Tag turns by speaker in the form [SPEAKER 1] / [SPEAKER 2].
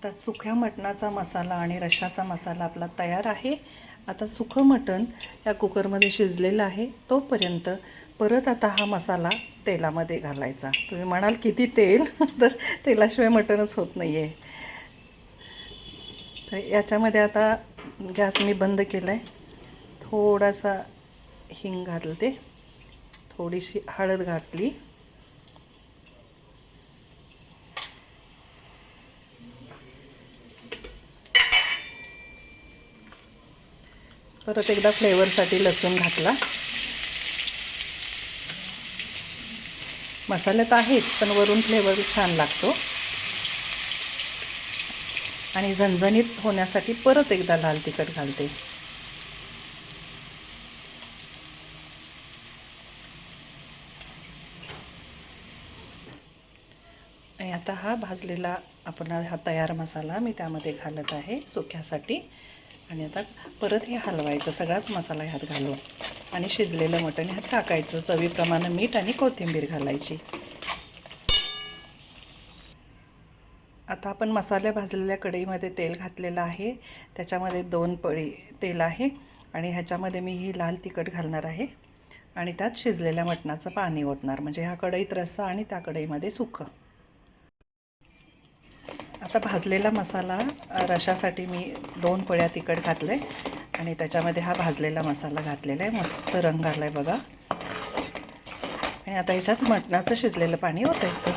[SPEAKER 1] आता सुक्या मटणाचा मसाला आणि रश्शाचा मसाला आपला तयार आहे. आता सुकं मटण या कुकरमध्ये शिजलेलं आहे. तोपर्यंत परत आता हा मसाला तेलामध्ये घालायचा. तुम्ही म्हणाल किती तेल, तर तेलाशिवाय मटणच होत नाही आहे. तर याच्यामध्ये आता गॅस मी बंद केला आहे. थोडासा हिंग घालते, थोडीशी हळद घातली, परत एकदा फ्लेवरसाठी लसूण घातला. मसाल्यात आहेत पण वरून फ्लेवर छान लागतो. आणि झणझणीत होण्यासाठी परत एकदा लाल तिखट घालते. आणि आता हा भाजलेला हा तयार मसाला मी त्यामध्ये घालत आहे सुक्यासाठी. आणि आता परत हे हलवायचं, सगळाच मसाला ह्यात घालून आणि शिजलेलं मटण ह्यात टाकायचं. चवीप्रमाणे मीठ आणि कोथिंबीर घालायची. आता आपण मसाले भाजलेल्या कढईमध्ये तेल घातलेलं आहे. त्याच्यामध्ये 2 पळी तेल आहे आणि ह्याच्यामध्ये मी ही लाल तिखट घालणार आहे आणि त्यात शिजलेल्या मटणाचं पाणी ओतणार. म्हणजे ह्या कढईत रस्सा आणि त्या कढईमध्ये सुकं. आता भाजलेला मसाला रशासाठी मी 2 पळ्या तिखट घातले आणि त्याच्यामध्ये हा भाजलेला मसाला घातलेला आहे. मस्त रंग आला आहे बघा. आणि आता ह्याच्यात मटणाचं शिजलेलं पाणी ओतायचं.